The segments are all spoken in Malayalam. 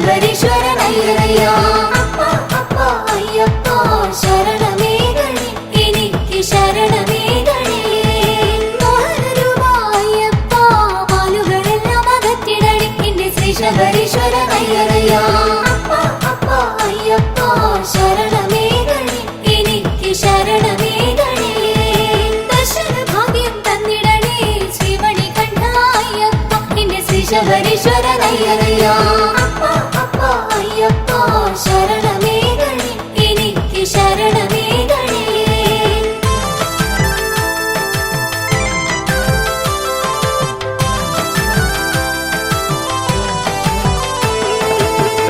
ശബരീശ്വരനയ്യരയ്യ അപ്പ അപ്പ അയ്യപ്പ ശരണമേകണേ എനിക്ക് ശരണമേകണേ മോഹനരൂപ അയ്യപ്പ മാലുകളെല്ലാം അകറ്റിടണേ എന്റെ ശ്രീ ശബരീശ്വരനയ്യരയ്യ അപ്പ അപ്പ അയ്യപ്പ ശരണമേകണേ എനിക്ക് ശരണമേകണേ ദർശന ഭാഗ്യം തന്നിടണേ ശ്രീമണികണ്ഠ അയ്യപ്പ എന്റെ ശ്രീ ശബരീശ്വരനയ്യരയ്യ അപ്പ അപ്പ അയ്യപ്പ ശരണമേകണേ എനിക്ക് ശരണമേകണേ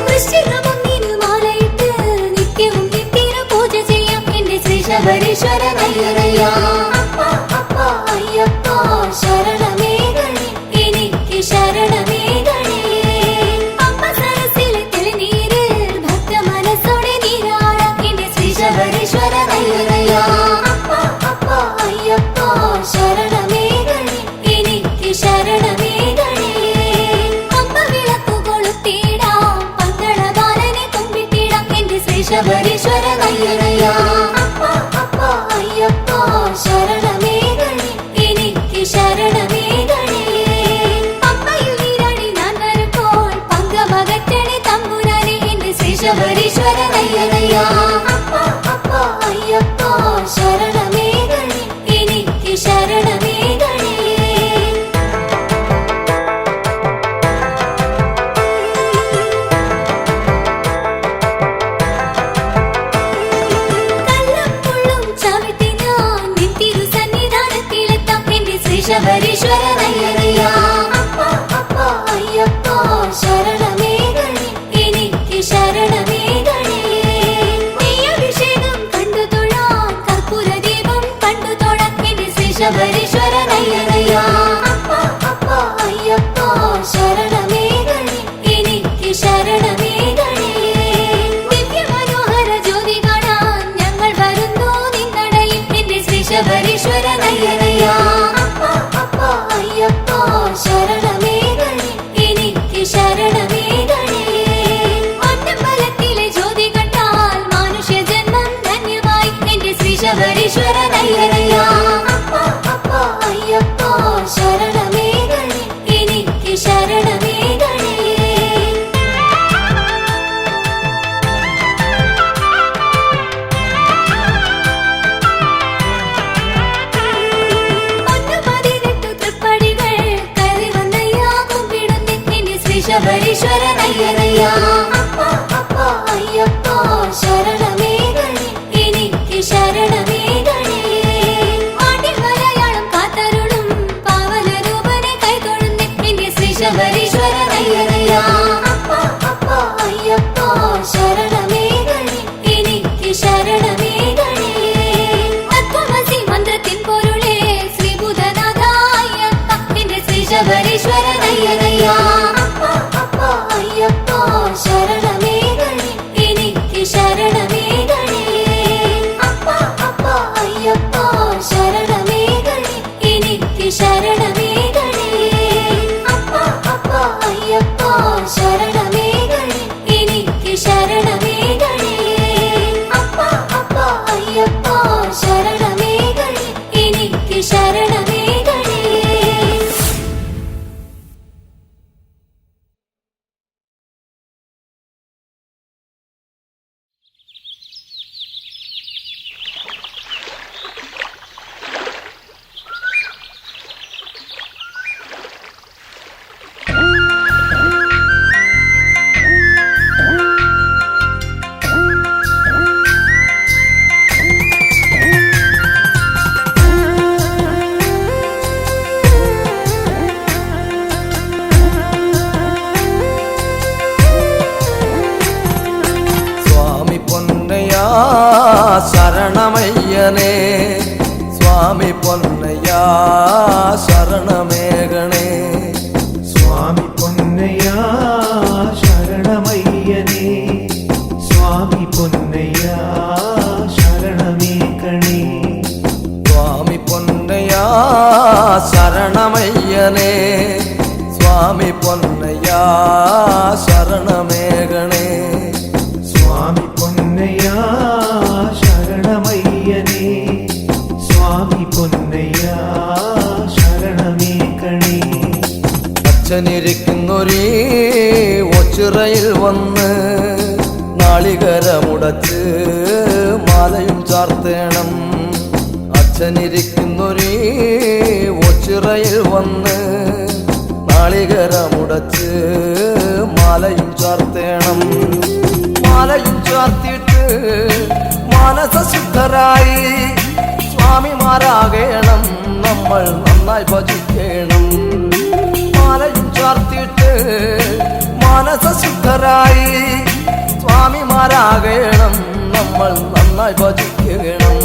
വൃശ്ചികമൊന്നിന് മാലയിട്ട് നിത്യവും നിത്യേന പൂജ ചെയ്യാം എന്റെ ശ്രീ ശബരീശ്വരനയ്യരയ്യ അപ്പ അപ്പ അയ്യപ്പ ശരണമേകണേ എനിക്ക് ശരണമേകണേ അമ്മ സരസിലെ തെളിനീര് ഭക്ത മനസ്സോടെ നീരാടാം എന്റെ ശ്രീ ശബരീശ്വരനയ്യരയ്യ അപ്പ അപ്പ അയ്യപ്പ ശരണമേകണേ എനിക്ക് ശരണമേകണേ അമ്മ വിളക്കു കൊളുത്തിടാം പന്തളബാലനെ കുമ്പിട്ടിടാം എന്റെ ശ്രീ ശബരീശ്വരനയ്യരയ്യ അപ്പ അപ്പ അയ്യപ്പ ശരണമേകണേ എനിക്ക് ശരണമേകണേ അമ്മയിൽ നീരാടി ഞാൻ വരുമ്പോൾ പങ്കമകറ്റണേ തമ്പുരാനെ എന്റെ ശ്രീ ശബരീശ്വരനയ്യരയ്യ അപ്പ അപ്പ അയ്യപ്പ ശരണമേകണേ എനിക്ക് ശരണമേകണേ കള്ളും ചവിട്ടി ഞാൻ നിത്തിരു സന്നിധാനത്തിലെത്താം എന്റെ ശ്രീ ശബരീശ്വരനയ്യരയ്യ അപ്പ അപ്പ അയ്യപ്പ ശരണമേകണേ എനിക്ക് ശരണമേകണേ നെയ്യഭിഷേകം കണ്ടു തൊഴാൻ കർപ്പൂര ദീപം കണ്ടു തൊഴാൻ എന്റെ ശ്രീ ശബരീശ്വരനയ്യരയ്യ അപ്പ അപ്പ അയ്യപ്പ ശരണമേകണേ എനിക്ക് ശരണമേകണേ ദിവ്യമനോഹര ജ്യോതി കാണാൻ ഞങ്ങൾ വരുന്നു നിന്നടയിൽ എന്റെ ശ്രീ ശബരീശ്വരനയ്യരയ്യ അപ്പ അപ്പ അയ്യപ്പ ശരണമേകണേ എനിക്ക് ശരണമേകണേ അന്നമ്പലത്തിലെ ജ്യോതി കണ്ടാൽ മനുഷ്യ ജന്മം ധന്യമായി എന്റെ ശ്രീ ശബരീശ്വരനയ്യരയ്യ അപ്പ അപ്പ അയ്യപ്പ ശരണമേകണേ എനിക്ക് ശരണമേകണേ ഒന്നുപതിനെട്ടു തൃപ്പടികൾ കയറി വന്നയ്യാ കുമ്പിടുന്നേ എന്റെ ശ്രീ ശബരീശ്വരനയ്യരയ്യ അപ്പ അപ്പ അയ്യപ്പ ശരണമേകണേ എനിക്ക് ശരണമേകണേ പാട്ടിൽ മലയാളം കാത്തരുളും പാവനരൂപനെ കൈതൊഴുന്നേ എന്റെ ശ്രീ ശബരീശ്വരനയ്യരയ്യ അപ്പ അപ്പ അയ്യപ്പ ശരണമേകണേ എനിക്ക് ശരണമേകണേ തത്വമസി മന്ത്രത്തിൻ പൊരുളേ ശ്രീഭൂതനാഥ അയ്യപ്പ എന്റെ ശ്രീ ശബരീശ്വരനയ്യരയ്യ അപ്പ അപ്പ അയ്യപ്പ ശരണമേകണേ എനിക്ക് ശരണമേകണേ അപ്പ അപ്പ അയ്യപ്പ ശരണമേകണേ എനിക്ക് ശരണമേകണേ അപ്പ അപ്പ അയ്യപ്പ ശരണമേകണേ എനിക്ക് ശരണമേകണേ അപ്പ അപ്പ അയ്യപ്പ ശരണമേകണേ എനിക്ക് ശരണമേകണേ ശരണമയ്യനേ സ്വാമി പൊന്നയ്യ ശരണമേകണേ സ്വാമി പൊന്നയ്യ ശരണമയ്യനേ സ്വാമി പൊന്നയ്യ ശരണമേകണേ സ്വാമി പൊന്നയ്യ ശരണമയ്യനേ സ്വാമി പൊന്നയ്യ ശരണമേകണേ പൊന്നയ്യ ശരണമേകണേ. അച്ഛനിരിക്കുന്നൊരേ ഒച്ചിറയിൽ വന്ന് നാളികരമുടച്ച് മാലയും ചാർത്തേണം. അച്ഛനിരിക്കുന്നൊരേ ഒച്ചിറയിൽ വന്ന് നാളികരമുടച്ച് മാലയും ചാർത്തേണം. മാലയും ചാർത്തിയിട്ട് മാനസശുദ്ധരായി സ്വാമിമാരാകേണം, നമ്മൾ നന്നായി ഭജിക്കണം. മാലയും ചാർത്തിയിട്ട് മാനസശുദ്ധരായി സ്വാമിമാരാകേണം, നമ്മൾ നന്നായി ഭജിക്കണം.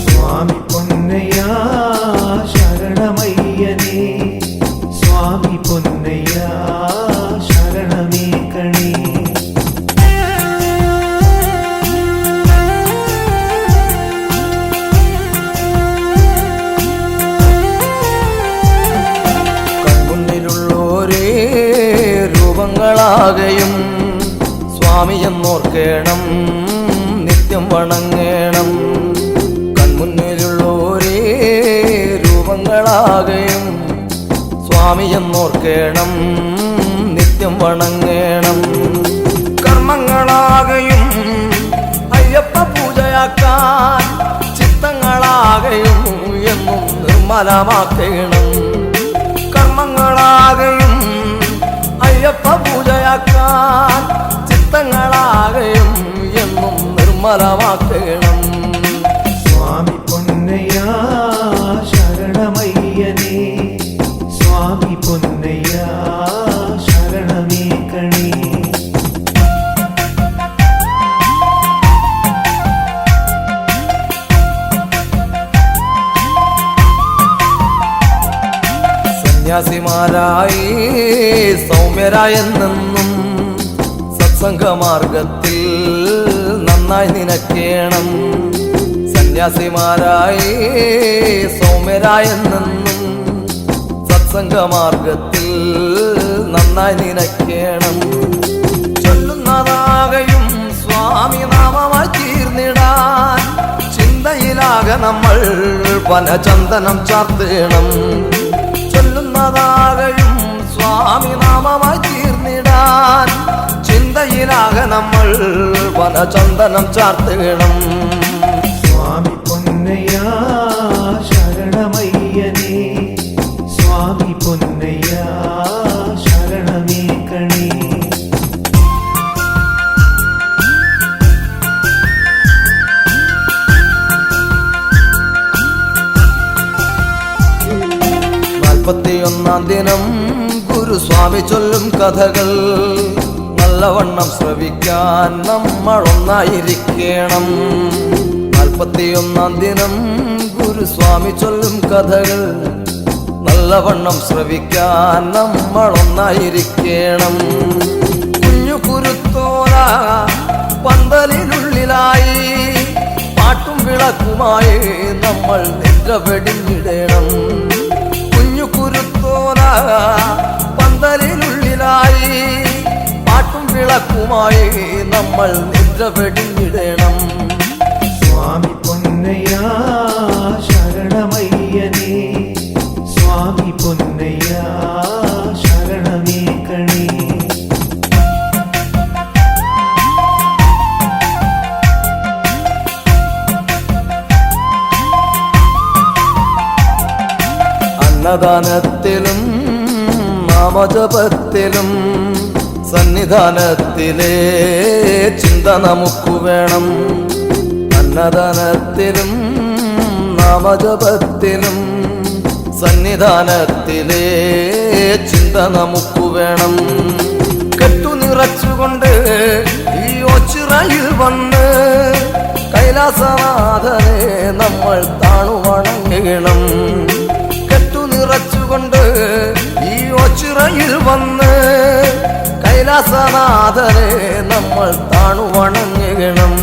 സ്വാമി പൊന്നയ്യ ശരണമയ്യനേ, സ്വാമി പൊന്നയ്യ ശരണമേകണേ. കൺമുന്നിലുള്ളോരേ രൂപങ്ങളാകയും സ്വാമിയെന്നോർക്കേണം, നിത്യം വണങ്ങേണം. കൺമുന്നിലുള്ളോരേ രൂപങ്ങളാകയും സ്വാമിയെന്നോർക്കേണം, നിത്യം വണങ്ങേണം. കർമ്മങ്ങളാകയും അയ്യപ്പ പൂജയാക്കാൻ ചിത്തങ്ങളാകയും എന്നും നിർമ്മലമാക്കണം. കർമ്മങ്ങളാകയും അയ്യപ്പ പൂജയാക്കാൻ ചിത്തങ്ങളാകയും എന്നും നിർമ്മലമാക്കണം. സ്വാമി പൊന്നയ്യ ശരണമയ്യനേ, സ്വാമി പൊന്നയ്യ ശരണമേകണേ. സന്യാസിമാരായി സൗമ്യരായെന്നും സത്സംഗമാർഗത്തിൽ നന്നായി നിനക്കേണം. സന്യാസിമാരായി സൗമ്യരായെന്നും സത്സംഗമാർഗത്തിൽ നന്നായി നിനക്കേണം. ചൊല്ലുന്നതാകയും സ്വാമി നാമമായി തീർന്നിടാൻ ചിന്തയിലാകെ നമ്മൾ വനചന്ദനം ചാർത്തേണം. ചൊല്ലുന്നതാകയും സ്വാമി നാമമായി തീർന്നിടാൻ ചിന്തയിലാകെ നമ്മൾ വനചന്ദനം ചാർത്തേണം. സ്വാമി പൊന്നയ്യ ശരണമയ്യനേ, സ്വാമി പൊന്നയ്യ ശരണമേകണേ. നാൽപ്പത്തിയൊന്നാം ദിനം ഗുരുസ്വാമി ചൊല്ലും കഥകൾ നല്ലവണ്ണം ശ്രവിക്കാൻ നമ്മൾ ഒന്നായിരിക്കണം. 41-ാം ദിനം ഗുരുസ്വാമി ചൊല്ലും കഥകൾ നല്ലവണ്ണം ശ്രവിക്കാൻ നമ്മൾ ഒന്നായിരിക്കണം. കുഞ്ഞു കുരുത്തോല പന്തലിനുള്ളിലായി പാട്ടും വിളക്കുമായി നമ്മൾ നിദ്ര വെടിഞ്ഞിടണം. കുഞ്ഞു കുരുത്തോല പന്തലിനുള്ളിലായി പാട്ടും വിളക്കുമായി നമ്മൾ നിദ്ര വെടിഞ്ഞിടണം. സ്വാമി പൊന്നയ്യ ശരണമയ്യനേ, സ്വാമി പൊന്നയ്യ ശരണമേകണേ. അന്നദാനത്തിലും നാമജപത്തിലും സന്നിധാനത്തിലെ ചിന്ത നമുക്ക് വേണം. അന്നദാനത്തിലും നാമജപത്തിലും സന്നിധാനത്തിലെ ചിന്ത നമുക്ക് വേണം. കെട്ടു നിറച്ചുകൊണ്ട് ഈ ഒച്ചിറയിൽ വന്ന് കൈലാസനാഥനെ നമ്മൾ താണു വണങ്ങണം. കെട്ടു നിറച്ചുകൊണ്ട് ഈ ഒച്ചിറയിൽ വന്ന് കൈലാസനാഥനെ നമ്മൾ താണു വണങ്ങണം.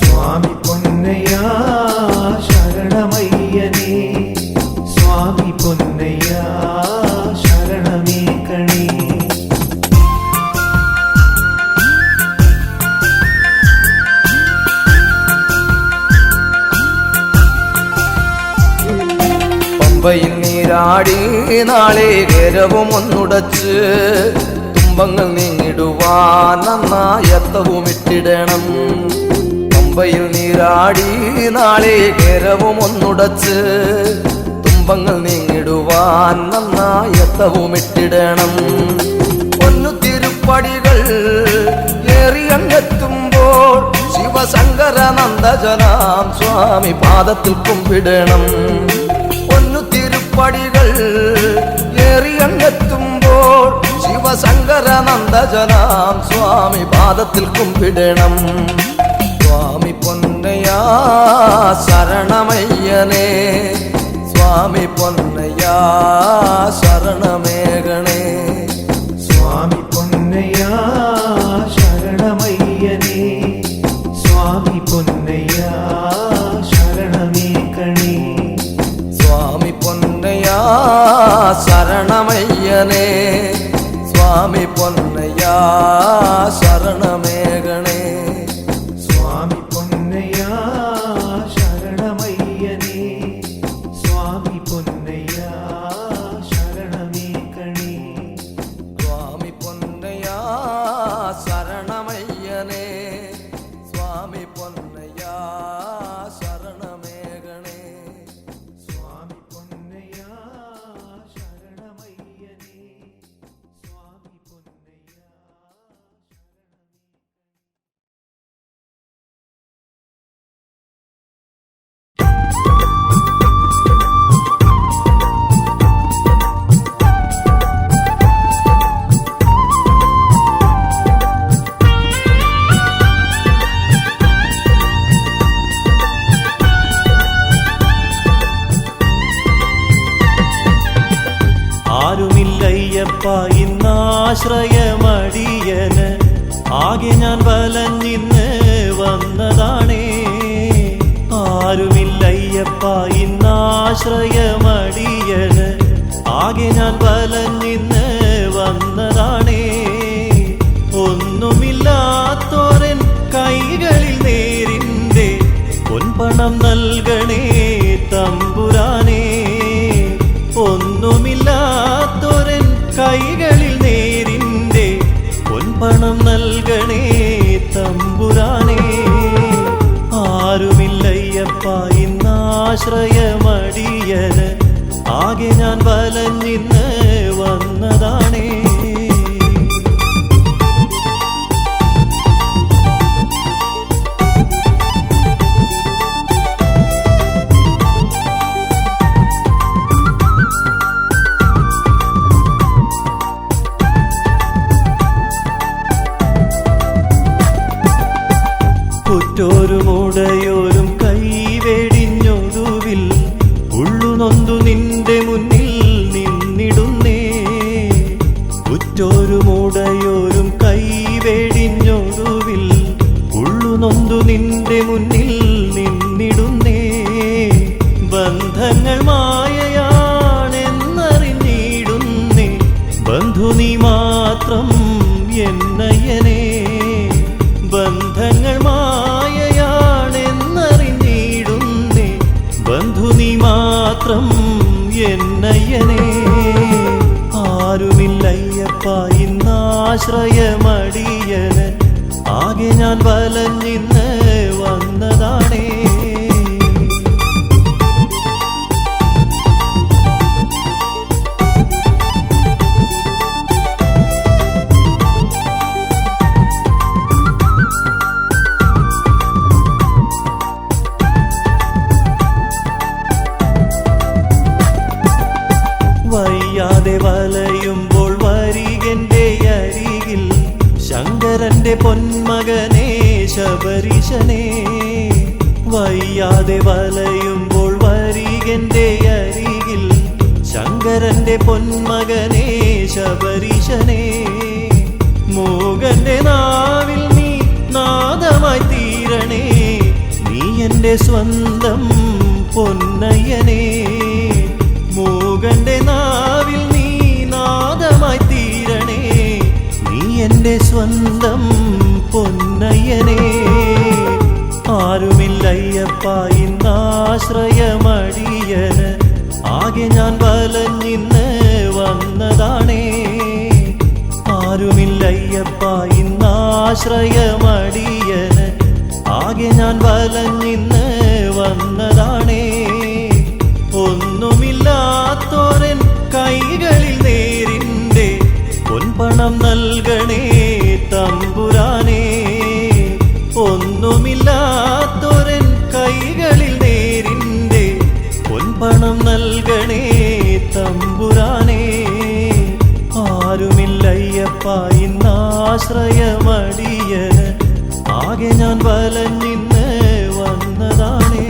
സ്വാമി പൊന്നയ്യ ശരണമയ്യനേ, സ്വാമി പൊന്നയ്യ ശരണമേകണേ. പമ്പയിൽ നീരാടി നാളികേരവും ഒന്നുടച്ച് തുമ്പങ്ങൾ നീങ്ങിടുവാൻ നന്നായത്തവും ഇട്ടിടണം. പമ്പയിൽ നീരാടി നാളികേരവും ഒന്നുടച്ച് തുമ്പങ്ങൾ നീങ്ങിടുവാൻ നന്നായത്തവും ഇട്ടിടണം. പൊന്നു തിരുപ്പടികൾ ഏറിയങ്ങെത്തുമ്പോൾ ശിവശങ്കര നന്ദജനാം സ്വാമി പാദത്തിൽ കുമ്പിടണം. പൊന്നു തിരുപ്പടികൾ ഏറിയങ്ങെത്തുമ്പോൾ ശിവശങ്കര നന്ദജനാം സ്വാമി പാദത്തിൽ കുമ്പിടണം. സ്വാമി പൊന്നയ്യാ ശരണമയ്യനേ, സ്വാമി പൊന്നയ്യാ ശരണമേകണേ. സ്വാമി പൊന്നയ്യാ ശരണമയ്യനേ, സ്വാമി പൊന്നയ്യാ ശരണമേകണേ. സ്വാമി പൊന്നയ്യാ ശരണമയ്യനേ, സ്വാമി പൊന്നയ്യാ ശരണമേകണേ. സ്വാമി പൊന്നയ്യാ ശരണമയ്യനേ, സ്വാമി പൊന്നയ്യാ ശരണമേകണേ. സ്വാമി പൊന്നയ്യാ ശരണമയ്യനേ, സ്വാമി പൊന്നയ്യാ ശരണമേകണേ. സ്വാമി പൊന്നയ്യാ ശരണമയ്യനേ, സ്വാമി പൊന്നയ്യാ ആരുമില്ലയ്യപ്പ ഇന്നാശ്രയമടിയന്, ആകെ ഞാൻ വലഞ്ഞിന്ന് വന്നതാണേ. ആരുമില്ലയ്യപ്പ ഇന്നാശ്രയമടിയന്, ആകെ ഞാൻ വലഞ്ഞിന്ന് വന്നതാണേ. ഒന്നുമില്ലാത്തോരൻ കൈകളിൽ നേരിന്റെ പൊൻപണം നൽകണേ തമ്പുരാനേ. ഒന്നുമില്ലാത്തോരൻ കൈകളിൽ നേരിന്റെ പൊൻപണം നൽകണേ തമ്പുരാനേ. ആരുമില്ലയ്യപ്പ ഇന്നാശ്രയമടിയന്, ആകെ ഞാൻ വലഞ്ഞിന്ന് വന്നതാണേ. കുറ്റോരുമുടയോരും കൈവെടിഞ്ഞൊടുവിൽ ഉള്ളുനൊന്തു നിന്റെ മുന്നിൽ നിന്നിടുന്നേ. കുറ്റോരുമുടയോരും കൈവെടിഞ്ഞൊടുവിൽ ഉള്ളുനൊന്തു നിന്റെ മുന്നിൽ നിന്നിടുന്നേ. ബന്ധങ്ങൾ മായയാണെന്നറിഞ്ഞിടുന്നേ, ബന്ധു നീ മാത്രം എന്നയ്യനേ. ബന്ധങ്ങൾ മായയാണെന്നറിഞ്ഞിടുന്നേ, ബന്ധു നീ മാത്രം എന്നയ്യനേ. ആരുമില്ലയ്യപ്പ ഇന്നാശ്രയമടിയന്, ആകെ ഞാൻ വലഞ്ഞിന്ന് വന്നതാണേ. വയ്യാതെ വലയുമ്പോൾ വരികന്റെ അരികിൽ ശങ്കരന്റെ പൊന്മകനേ ശബരീശനേ. വയ്യാതെ വലയുമ്പോൾ വരികന്റെ അരികിൽ ശങ്കരന്റെ പൊന്മകനേ ശബരീശനേ. മൂകന്റെ നാവിൽ നീ നാദമായി തീരണേ, നീ എന്റെ സ്വന്തം പൊന്നയ്യനേ. മൂകന്റെ നാവിൽ നീ നാദമായി തീരണേ, നീ എന്റെ സ്വന്തം പൊന്നയ്യനേ. ആരുമില്ലയ്യപ്പ ഇന്നാശ്രയമടിയന്, ആകെ ആകെ ഞാൻ വലഞ്ഞിന്ന് വന്നതാണേ. ആരുമില്ലയ്യപ്പ ഇന്നാശ്രയമടിയന്, ആകെ ഞാൻ വലഞ്ഞിന്ന് വന്നതാണേ. ഒന്നുമില്ലാത്തോരൻ കൈകളിൽ നേരിൻ്റെ പൊൻപണം നൽകണേ തമ്പുരാനേ. ഒന്നുമില്ലാത്തോരൻ കൈകളിൽ നേരിൻ്റെ പൊൻപണം നൽകണേ തമ്പുരാനേ. ആരുമില്ലയ്യപ്പ ഇന്നാശ്രയമടിയന്, ആകെ ഞാൻ വലഞ്ഞിന്ന് വന്നതാണേ.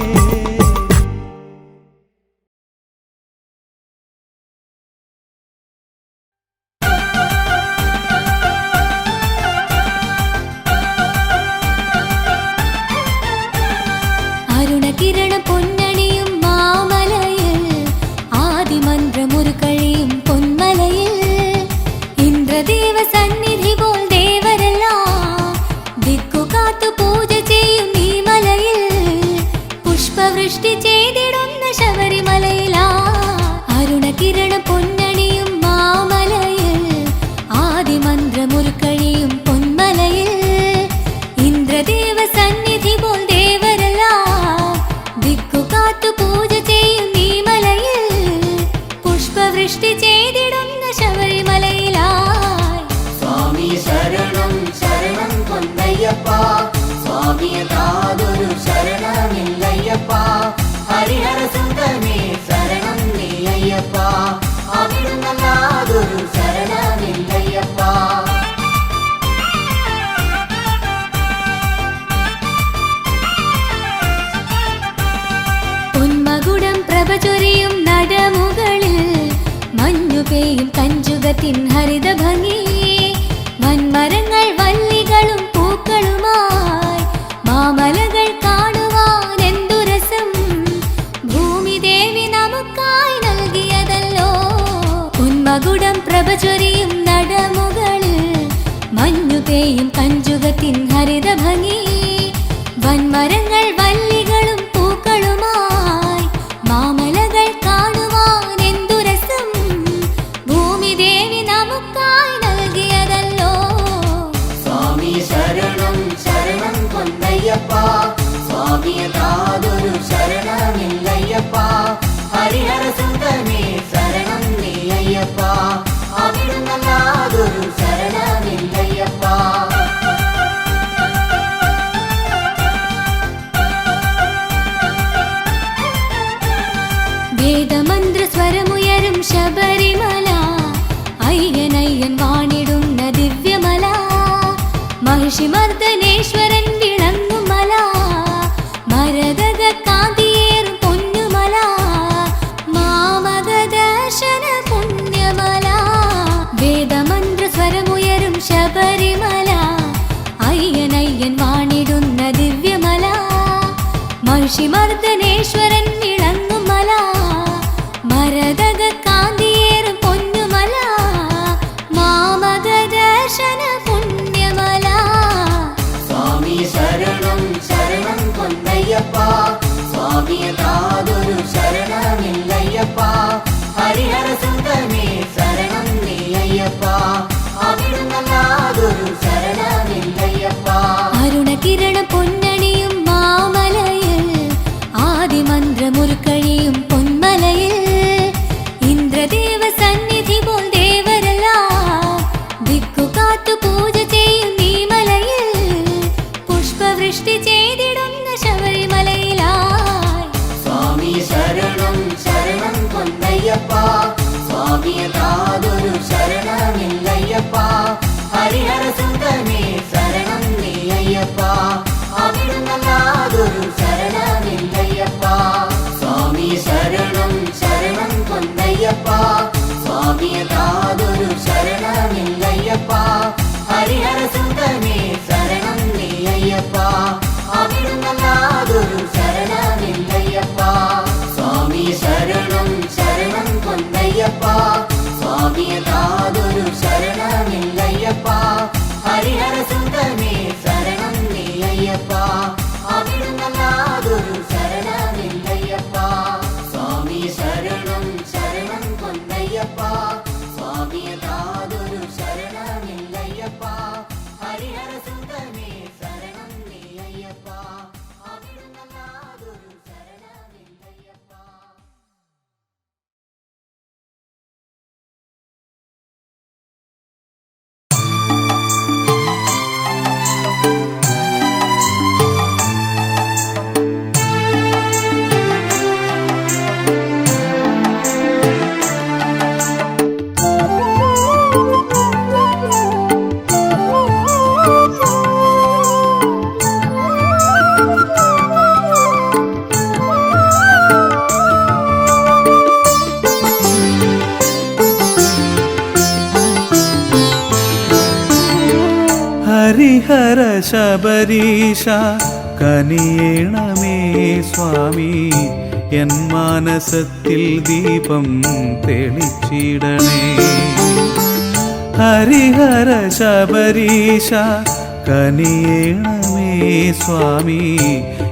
അരുണകിരണ പൊന്നണിയും മാമലയിൽ, ആദിമന്ത്രമുരു കഴിയും പൊന്മലയിൽ. ഇന്ദ്രദേവ സന്നിധി പോൽ ദേവരെല്ലാം ദിക്കു കാത്തു പൂജ ചെയ്യും ഈ മലയിൽ. പുഷ്പവൃഷ്ടി ചെയ്തിടുന്ന ശബരിമലയിലാ. അരുണകിരണ പൊന്നണിയും മാമലയിൽ, ആദിമന്ത്രമുരു കഴിയും പൊന്മലയിൽ. ഇന്ദ്രദേവ സന്നിധി പോൽ ദേവരെല്ലാം ദിക്കു കാത്തു പൂജ ചെയ്യും ഈ മലയിൽ. പുഷ്പവൃഷ്ടി ചെയ്തിടുന്ന ശബരിമലയിലായി. സ്വാമി ശരണം ശരണം പൊന്നയ്യപ്പ, സ്വാമിയല്ലാതൊരു ശരണമില്ലയ്യപ്പ. ഹരിഹര സുന്ദരമേ ശരണം നീ അയ്യപ്പ, അവിടുന്നല്ലാതൊരു ശരണമില്ലയ്യപ്പ. പൊന്മകുടം പ്രഭ ചൊരിയും നടമുകളിൽ, മഞ്ഞു പെയ്യും കഞ്ചുകത്തിൻ ഹരിത ഭംഗി. വൻമരങ്ങൾ വല്ലികളും പൂക്കളുമായി, മാമലകൾ കാണുവാൻ എന്തു രസം. ഭൂമിദേവി നമുക്കായി നൽകിയതല്ലോ. പൊന്മകുടം പ്രഭ ചൊരിയും നടമുകളിൽ, മഞ്ഞു പെയ്യും കഞ്ചുകത്തിൻ ഹരിത ഭംഗി. വൻമരങ്ങൾ വല്ലികളും പൂക്കളുമായി, മാമലകൾ കാണുവാൻ എന്തു രസം. ഭൂമിദേവി നമുക്കായി നൽകിയതല്ലോ. സ്വാമി ശരണം ശരണം പൊന്നയ്യപ്പ, സ്വാമിയല്ലാതൊരു ശരണമില്ലയ്യപ്പ. ഹരിഹര സുന്ദരമേ ശരണം നീ അയ്യപ്പ, അവിടുന്നല്ലാതൊരു ശരണമില്ലയ്യപ്പ. വേദമന്ത്രസ്വരമുയരും ശബരിമല, അയ്യനയ്യൻ വാണിടുന്ന ദിവ്യമല. മഹിഷിമർദ്ദനേശ്വരൻ വിളങ്ങും മല, മരതക കാന്തിയേറും പൊന്നുമല. മാമക ദർശന പുണ്യമല. വേദമന്ത്രസ്വരമുയരും ശബരിമല, അയ്യനയ്യൻ വാണിടുന്ന ദിവ്യമല. മഹിഷിമർദ്ദനേശ്വരൻ വിളങ്ങും മല, മരതക കാന്തിയേറും പൊന്നുമല. മാമക ദർശന പുണ്യമല. സ്വാമി ശരണം ശരണം പൊന്നയ്യപ്പ, സ്വാമിയല്ലാതൊരു ശരണമില്ലയ്യപ്പ. ഹരിഹര സുന്ദരമേ ശരണം നീ അയ്യപ്പ, അവിടുന്നല്ലാതൊരു ശരണമില്ലയ്യപ്പ. അരുണകിരണ പൊന്നണിയും മാമലയിൽ, ആദിമന്ത്രമുരു കഴിയും പൊന്മലയിൽ. ഇന്ദ്രദേവ സന്നിധി പോൽ ദേവരെല്ലാം ദിക്കു കാത്തു പൂജ ചെയ്യും ഈ മലയിൽ. പുഷ്പവൃഷ്ടി ചെയ്തിടുന്ന ശബരിമലയിലായി. സ്വാമി ശരണം ശരണം പൊന്നയ്യപ്പ, സ്വാമിയല്ലാതൊരു ശരണമില്ലയ്യപ്പ. ഹരിഹര സുന്ദരമേ ശരണം നീ അയ്യപ്പ, അവിടുന്നല്ലാതൊരു ശരണമില്ലയ്യപ്പ. സ്വാമി ശരണം ശരണം പൊന്നയ്യപ്പ, സ്വാമിയല്ലാതൊരു ശരണമില്ലയ്യപ്പ. ഹരിഹര സുന്ദരമേ ശരണം നീ അയ്യപ്പ, അവിടുന്നല്ലാതൊരു ശരണമില്ലയ്യപ്പ. സ്വാമി ശരണം ശരണം പൊന്നയ്യപ്പ, സ്വാമിയല്ലാതൊരു ശരണമില്ലയ്യപ്പ. ഹരിഹര സുന്ദരമേ ശരണം നീ അയ്യപ്പ, അവിടുന്നല്ലാതൊരു ശരണമില്ലയ്യപ്പ. സ്വാമി ശരണം ഹരിഹര ശബരീശ കനിയേണമേ സ്വാമി എൻ മാനസത്തിൽ ദീപം തെളിച്ചിടണേ. ഹരിഹര ശബരീശ കനിയേണമേ സ്വാമി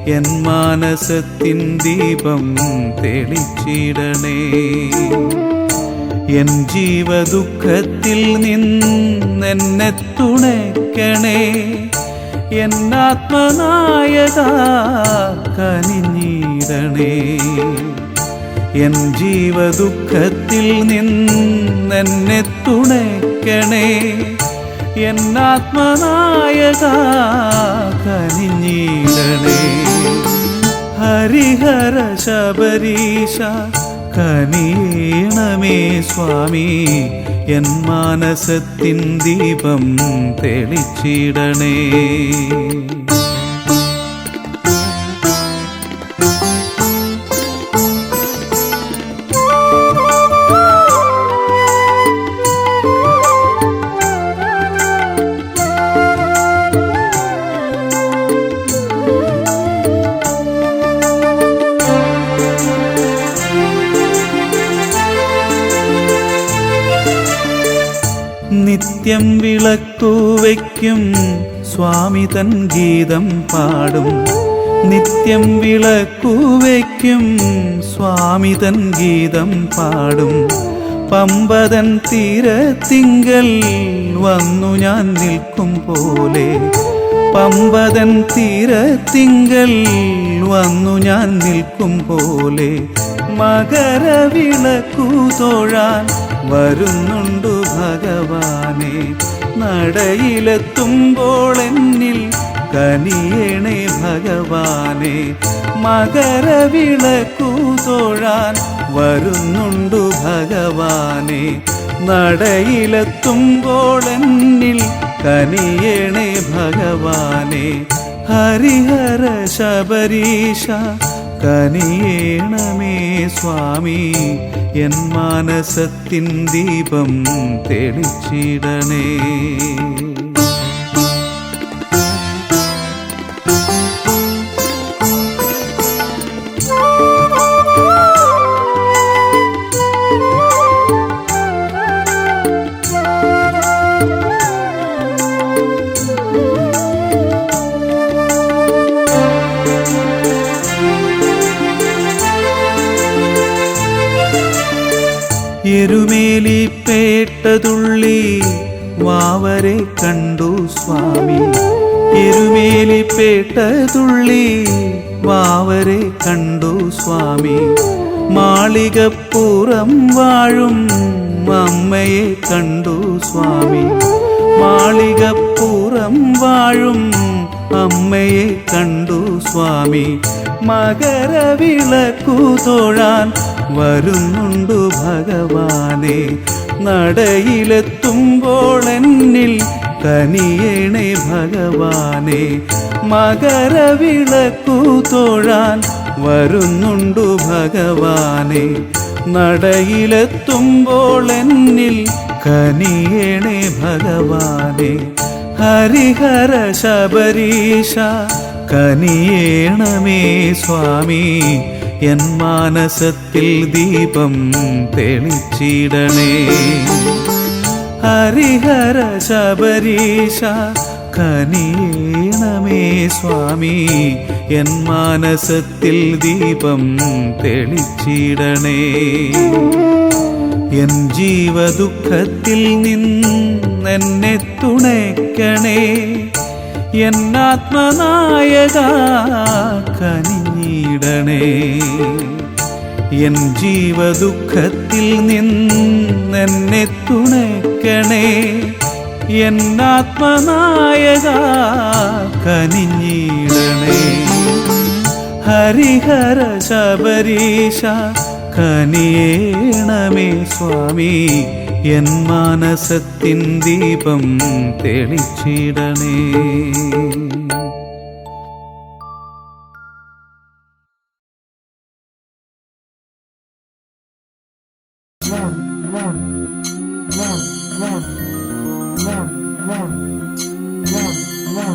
എൻ മാനസത്തിൻ ദീപം തെളിച്ചിടണേ. എൻ ജീവദുഃഖത്തിൽ നിന്നെന്നെ തുണയ്ക്കണേ. എന്നാത്മനായക കനിഞ്ഞിടണേ. എൻ ജീവദുഃഖത്തിൽ നിന്നെന്നെ തുണയ്ക്കണേ. എന്നാത്മനായക കനിഞ്ഞിടണേ. ഹരിഹര ശബരീശ കനിയേണമേ സ്വാമി എൻ മാനസത്തിൻ ദീപം തെളിച്ചിടണേ. നിത്യം വിളക്കുവയ്ക്കും സ്വാമി തൻ ഗീതം പാടും. നിത്യം വിളക്കുവയ്ക്കും സ്വാമി തൻ ഗീതം പാടും. പമ്പതൻ തീരത്തിങ്കൽ വന്നു ഞാൻ നിൽക്കും പോലെ. പമ്പതൻ തീരത്തിങ്കൽ വന്നു ഞാൻ നിൽക്കും പോലെ. മകരവിളക്കു തൊഴാൻ വരുന്നുണ്ടു ഭഗവാനെ. നടയിലെത്തുമ്പോൾ എന്നിൽ കനിയേണേ ഭഗവാനെ. മകരവിളക്കു തൊഴാൻ വരുന്നുണ്ടു ഭഗവാനെ. നടയിലെത്തുമ്പോൾ എന്നിൽ കനിയേണേ ഭഗവാനെ. ഹരിഹര ശബരീശ കനിയേണമേ സ്വാമി എൻ മാനസത്തിൻ ദീപം തെളിച്ചിടണേ. എരുമേലിപ്പേട്ടതുള്ളി വാവരെ കണ്ടു സ്വാമി. എരുമേലിപ്പേട്ടതുള്ളി വാവരെ കണ്ടു സ്വാമി. മാളികപ്പുറം വാഴും അമ്മയെ കണ്ടു സ്വാമി. മാളികപ്പുറം വാഴും അമ്മയെ കണ്ടു സ്വാമി. മകരവിളക്കു തൊഴാൻ വരുന്നുണ്ടു ഭഗവാനെ. നടയിലെത്തുമ്പോൾ എന്നിൽ കനിയേണേ ഭഗവാനെ. മകരവിളക്കു തൊഴാൻ വരുന്നുണ്ടു ഭഗവാനെ. നടയിലെത്തുമ്പോൾ എന്നിൽ കനിയേണേ ഭഗവാനെ. ഹരിഹര ശബരീശ കനിയേണമേ സ്വാമി എൻ മാനസത്തിൽ ദീപം തെളിച്ചിടണേ. ഹരിഹര ശബരീശ കനിയേണമേ സ്വാമി എൻ മാനസത്തിൽ ദീപം തെളിച്ചിടണേ. എൻ ജീവദുഃഖത്തിൽ നിന്നെന്നെ തുണയ്ക്കണേ. എന്നാത്മനായക കനിഞ്ഞിടണേ. എൻ ജീവദുഃഖത്തിൽ നിന്നെന്നെ തുണയ്ക്കണേ. എന്നാത്മനായക കനിഞ്ഞിടണേ. ഹരിഹര ശബരീശ കനിയേണമേ സ്വാമി എൻ മാനസത്തിൻ ദീപം തെളിച്ചിടണേ. One.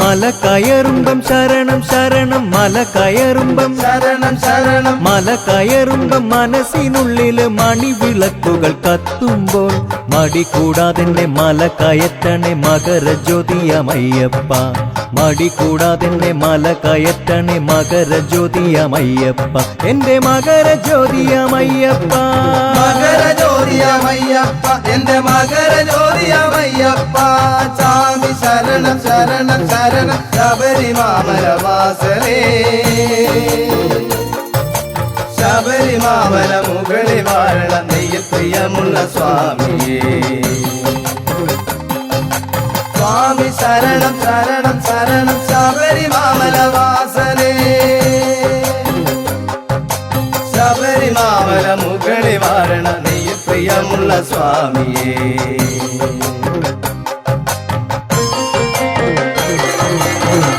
മല കയറുമ്പം ശരണം ശരണം മല കയറുമ്പം ശരണം ശരണം മല കയറുമ്പം മനസ്സിനുള്ളില് മണിവിളക്കുകൾ കത്തുമ്പോൾ മടി കൂടാതെന്നെ മല കയറ്റണേ മകരജ്യോതിയമയ്യപ്പ മടി കൂടാതെന്നെ മല കയറ്റണേ മകരജ്യോതിയമയ്യപ്പ എന്റെ മകരജ്യോതിയമയ്യപ്പ മകരജ്യോതിയമയ്യപ്പ എന്റെ മകരജ്യോതിയമയ്യപ്പ സ്വാമി ശരണം ശരണം ശരണം ശബരിമാമലവാസനേ ശബരിമാമല മുകളിൽ വാഴണ നെയ്യ് പ്രിയമുള്ള സ്വാമിയേ സ്വാമി ശരണം ശരണം ശരണം ശബരിമാമലവാസനേ ശബരിമാമല മുകളിൽ വാഴണ നെയ്യ് പ്രിയമുള്ള സ്വാമിയേ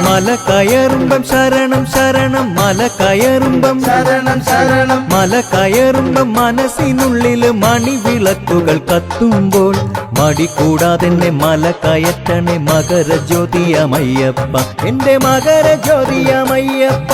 മല കയറുമ്പം ശരണം ശരണം മല കയറുമ്പം ശരണം ശരണം മല കയറുമ്പം മനസ്സിനുള്ളില് മണിവിളക്കുകൾ കത്തുമ്പോൾ മടി കൂടാതെന്നെ മല കയറ്റണേ മകരജ്യോതിയമയ്യപ്പ എന്റെ മകരജ്യോതിയമയ്യപ്പ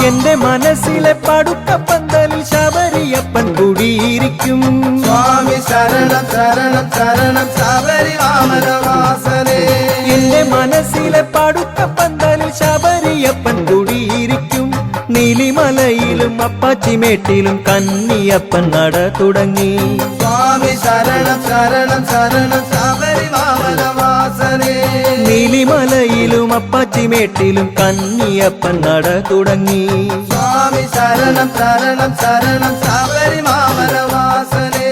എന്റെ മനസ്സിലെ പടുക്കപ്പന്തലിൽ ശബരിയപ്പൻ കുടിയിരിക്കും സ്വാമി ശരണം ശരണം ശരണം ശബരിമാമലവാസനേ എന്റെ മനസ്സിലെ പടുക്കപ്പന്തലിൽ ശബരിയപ്പൻ കുടിയിരിക്കും നീലിമലയിലും അപ്പാച്ചിമേട്ടിലും കന്നിയപ്പൻ നട തുടങ്ങി സ്വാമി ശരണം ശരണം ശരണം ശബരിമാമലവാസനേ നീലിമലയിലും അപ്പാച്ചിമേട്ടിലും കന്നിയപ്പൻ നട തുടങ്ങി സ്വാമി ശരണം ശരണം ശരണം ശബരിമാമലവാസനേ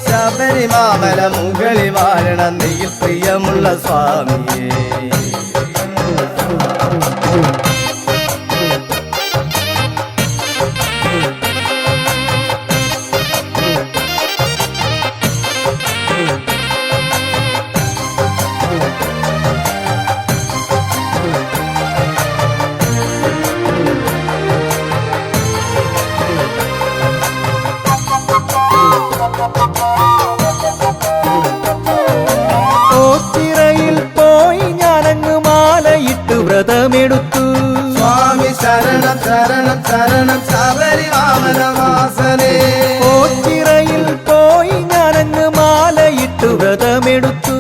ശബരിമാമല മുകളിൽ വാഴണ നെയ്യ് പ്രിയമുള്ള സ്വാമിയേ ഓച്ചിറയിൽ പോയി ഞാനങ്ങ് മാലയിട്ട് വ്രതമെടുത്തു സ്വാമി ശരണം ശരണം ശരണം ശബരിമാമലവാസനേ ഓച്ചിറയിൽ പോയി ഞാനങ്ങ് മാലയിട്ട് വ്രതമെടുത്തു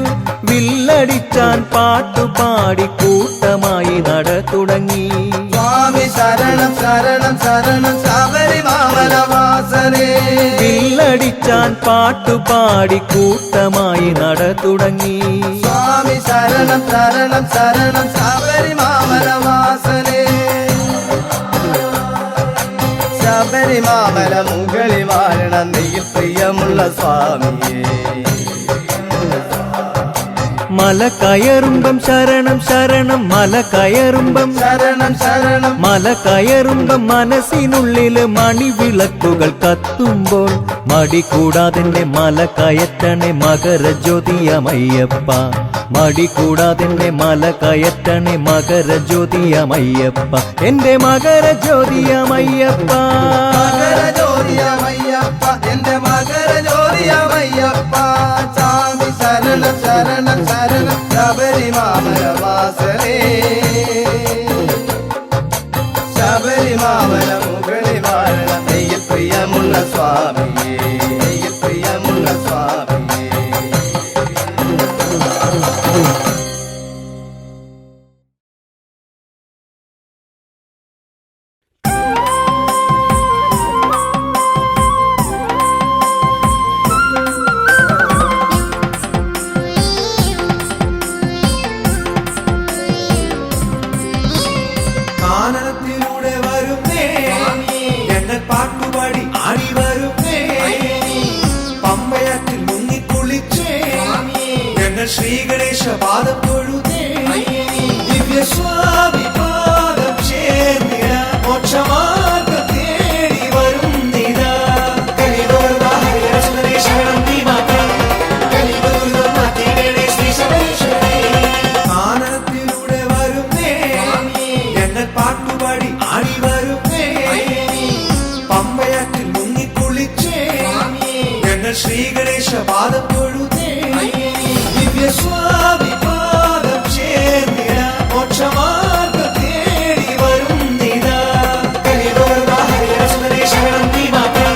വില്ലടിച്ചാൻ പാട്ടുപാടി കൂട്ടമായി നട തുടങ്ങി സ്വാമി ശരണം ശരണം ശരണം ശബരിമാമലവാസനേ വില്ലടിച്ചാൻ പാട്ടുപാടി കൂട്ടമായി നട തുടങ്ങി സ്വാമി ശരണം ശരണം ശരണം ശബരിമാമലവാസനേ ശബരിമാമല മുകളിൽ വാഴണ നെയ്യ് പ്രിയമുള്ള സ്വാമിയേ മല കയറുമ്പം ശരണം ശരണം മല കയറുമ്പം ശരണം ശരണം മല കയറുമ്പം മനസ്സിനുള്ളില് മണിവിളക്കുകൾ കത്തുമ്പോൾ മടി കൂടാതെന്നെ മല കയറ്റണേ മകരജ്യോതിയമയ്യപ്പ മടി കൂടാതെന്നെ മല കയറ്റണേ മകരജ്യോതിയമയ്യപ്പ എന്റെ മകരജ്യോതിയമയ്യപ്പ മകരജ്യോതിയമയ്യപ്പ എന്റെ മകരജ്യോതിയമയ്യപ്പ സ്വാമി ശരണം ശരണം ശരണം ശബരിമാമലവാസനേ ശബരിമാമല മുകളിൽ വാഴണ നെയ്യ് പ്രിയമുള്ള സ്വാമിയേ നെയ്യ് പ്രിയമുള്ള സ്വാമിയേ ഞങ്ങൾ ശ്രീ ഗണേശ പാദം തൊഴുതേ ദിവ്യ സ്വാമി പാദം ചേർന്നിട മോക്ഷമാർഗം തേടി വരുന്നിതാ കലിതോർവാ ഹരിഹരസുന്ദരേ ശരണം നീ മാത്രം കലിതോർവാ മാതേടേ ശ്രീ ശബരീശ്വരേ ആനന്ദത്തിലൂടെ വരുന്നേ ഞങ്ങൾ പാട്ടുപാടി ആടി വരുന്നേ പമ്പയാറ്റിൽ മുങ്ങിക്കുളിച്ചേ ഞങ്ങൾ ശ്രീ ഗണേശ പാദം തൊഴുതേ ദിവ്യ സ്വാമി പാദം ചേർന്നിട മോക്ഷമാർഗം തേടി വരുന്നിതാ കലിതോർവാ ഹരിഹരസുന്ദരേ ശരണം നീ മാത്രം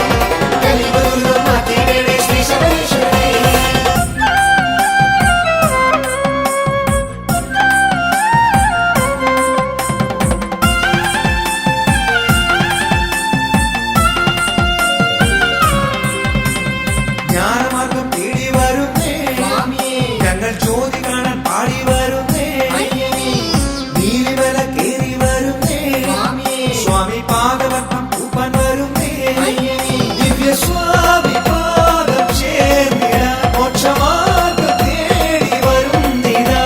കലിതോർവാ മാതേടേ ശ്രീ ശബരീശ്വരേ ജ്ഞാനമാർഗം തേടി വരുന്നേ ഞങ്ങൾ ജ്യോതി കാണാൻ പാടി വരുന്നേ നീലിമല കേറി വരുന്നേ സ്വാമി പാദവട്ടം പൂപ്പൻ വരുന്നേ ദിവ്യ സ്വാമി പാദം ചേർന്നിട മോക്ഷമാർഗം തേടി വരുന്നിതാ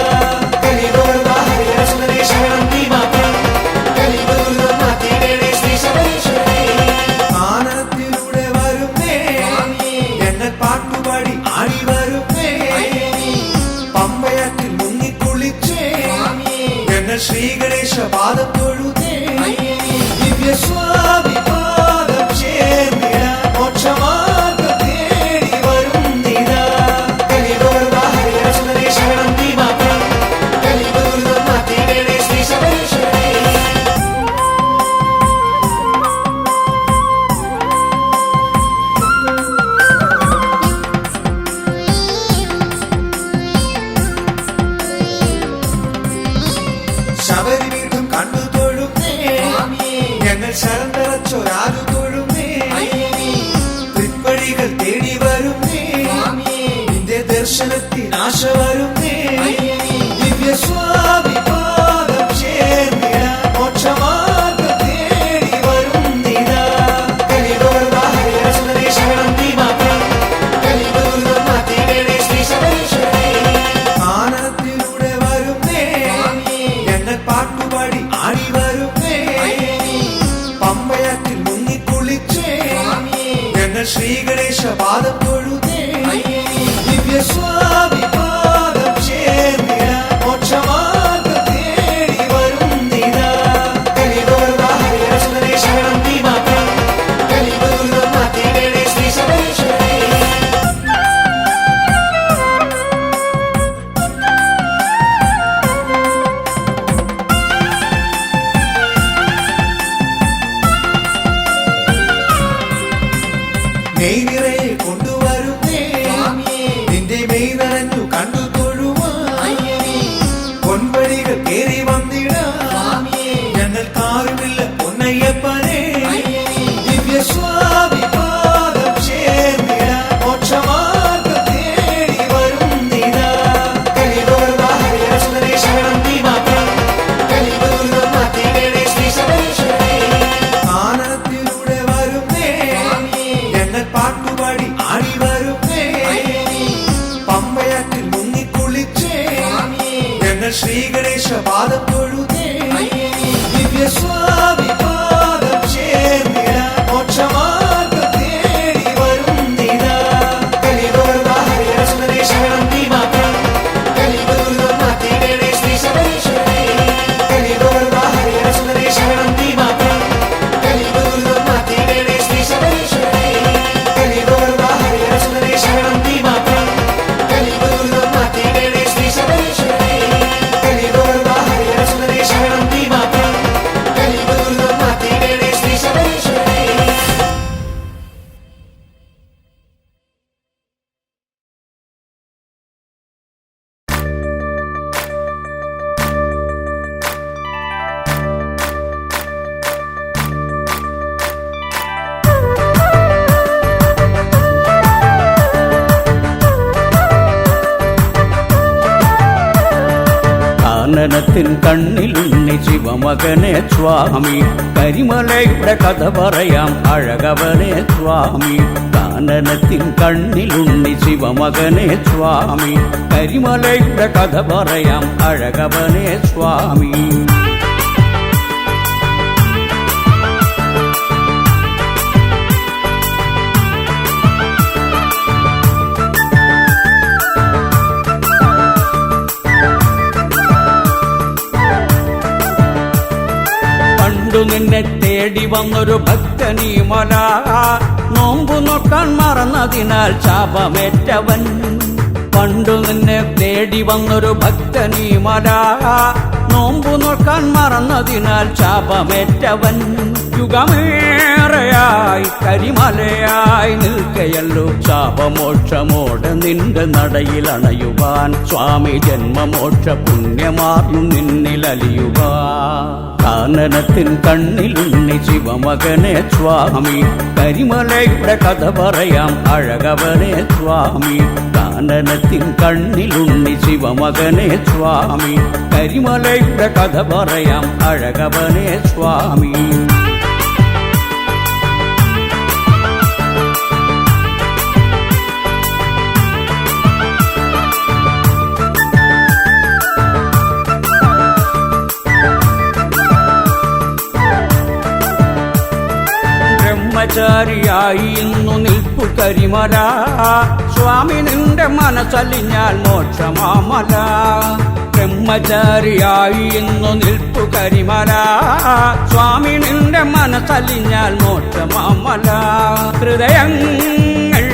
കലിതോർവാ ഹരിഹരസുന്ദരേ ശരണം നീ മാത്രം കലിതോർവാ മാതേടേ ശ്രീ ശബരീശ്വരേ ആനന്ദത്തിലൂടെ വരുന്നേ ഞങ്ങൾ പാട്ടുപാടി ആടി വരുന്നേ പമ്പയാറ്റിൽ മുങ്ങിക്കുളിച്ചേ ഞങ്ങൾ ശ്രീ ഗണേശ പാദം തൊഴുതേ ദിവ്യ സ്വാമി പാദം ചേർന്നിട മോക്ഷമാർഗം തേടി വരുന്നിതാ കലിതോർവാ ഹരിഹരസുന്ദരേ ശരണം നീ മാത്രം കലിതോർവാ മാതേടേ ശ്രീ ശബരീശ്വരേ ശബരി വീണ്ടും കണ്ടു തൊഴുന്നേ ഞങ്ങൾ ശരം നിറച്ചൊരാതു തൊഴുന്നേ തൃപ്പടികൾ തേടി വരുന്നേ നിന്റെ ദർശനത്തിനാശ വരുന്നേ ദിവ്യ സ്വാമി പാദം ചേർന്നിട മോക്ഷമാർഗം തേടി വരുന്നിതാ കലിതോർവാ ഹരിഹരസുന്ദരേ ശരണം നീ മാത്രം കലിതോർവാ മാതേടേ ശ്രീ ശബരീശ്വരേ ആനന്ദത്തിലൂടെ വരുന്നേ ഞങ്ങൾ പാട്ടുപാടി ആടി വരുന്നേ പമ്പയാറ്റിൽ മുങ്ങിക്കുളിച്ചേ ഞങ്ങൾ ശ്രീ ഗണേശ പാദം തൊഴുതേ ദിവ്യ സ്വാമി പാദം ചേർന്നിട മോക്ഷമാർഗം തേടി വരുന്നിതാ കലിതോർവാ ഹരിഹരസുന്ദരേ ശരണം നീ മാത്രം കലിതോർവാ മാതേടേ ശ്രീ ശബരീശ്വരേ മെയ് നിറയെ കൊണ്ടുവരുന്നേ നിന്റെ മെയ് നിറഞ്ഞു കണ്ടു തൊഴുവാൻ പൊൻപടികൾ കേറി വന്നിട ഞങ്ങൾക്കാരുമില്ല പൊന്നയ്യപ്പനെ ദിവ്യ സ്വാമി പാദം ചേർന്നിട മോക്ഷമാർഗം തേടി വരുന്നിതാ കലിതോർവാ ഹരിഹരസുന്ദരേ ശരണം നീ മാത്രം കലിതോർവാ മാതേടേ ശ്രീ ശബരീശ്വരേ ആനന്ദത്തിലൂടെ വരുന്നേ ഞങ്ങൾ പാട്ടുപാടി ആടി വരുന്നേ പമ്പയാറ്റിൽ മുങ്ങിക്കുളിച്ചേ ഞങ്ങൾ ശ്രീ ഗണേശ പാദം തൊഴുതേ ദിവ്യ സ്വാമി പാദം ചേർന്നിട മോക്ഷമാർഗം തേടി വരുന്നിതാ കലിതോർവാ ഹരിഹരസുന്ദരേ ശരണം നീ മാത്രം കലിതോർവാ മാതേടേ ശ്രീ ശബരീശ്വരേ കലിതോർവാ ഹരിഹരസുന്ദരേ ശരണം നീ മാത്രം കലിതോർവാ മാതേടേ ശ്രീ ശബരീശ്വരേ കലിതോർവാ ഹരിഹരസുന്ദരേ ശരണം നീ മാത്രം കലിതോർവാ മാതേടേ ശ്രീ ശബരീശ്വരേ കലിതോർവാ ഹരിഹരസുന്ദരേ ശരണം നീ മാത്രം കലിതോർവാ മാതേടേ ശ്രീ ശബരീശ്വരേ കാനനത്തിൻ കണ്ണിലുണ്ണി ശിവമകനെ സ്വാമി കരിമലയുടെ കഥ പറയാം അഴകവനെ സ്വാമി കാനനത്തിൻ കണ്ണിലുണ്ണി ശിവമകനെ സ്വാമി കരിമലയുടെ കഥ പറയാം അഴകവനെ സ്വാമി നിന്നെ തേടി വന്നൊരു ഭക്തനീ മല നോമ്പു നോക്കാൻ മറന്നതിനാൽ ശാപമേറ്റവൻ പണ്ടു നിന്നെ തേടി വന്നൊരു ഭക്തനീ മല നോമ്പു നോക്കാൻ മറന്നതിനാൽ ശാപമേറ്റവൻ യുഗമേറെയായി കരിമലയായി നിൽക്കയല്ലോ ശാപമോക്ഷമോടെ നിന്റെ നടയിലണയുവാൻ സ്വാമി ജന്മമോക്ഷ പുണ്യമാർന്നു നിന്നിലലിയുവാൻ കാനനത്തിൻ കണ്ണിലുണ്ണി ശിവമകനെ സ്വാമി കരിമലയുടെ കഥ പറയാം അഴകവനെ സ്വാമി കാനനത്തിൻ കണ്ണിലുണ്ണി ശിവമകനെ സ്വാമി കരിമലയുടെ കഥ പറയാം അഴകവനെ സ്വാമി ബ്രഹ്മചാരിയായി ഇന്നു നിൽപ്പു കരിമല സ്വാമി നിന്റെ മനസ്സലിഞ്ഞാൽ മോക്ഷമാമല ബ്രഹ്മചാരിയായി ഇന്നു നിൽപ്പു കരിമല സ്വാമി നിന്റെ മനസ്സലിഞ്ഞാൽ മോക്ഷമാമല ഹൃദയങ്ങൾ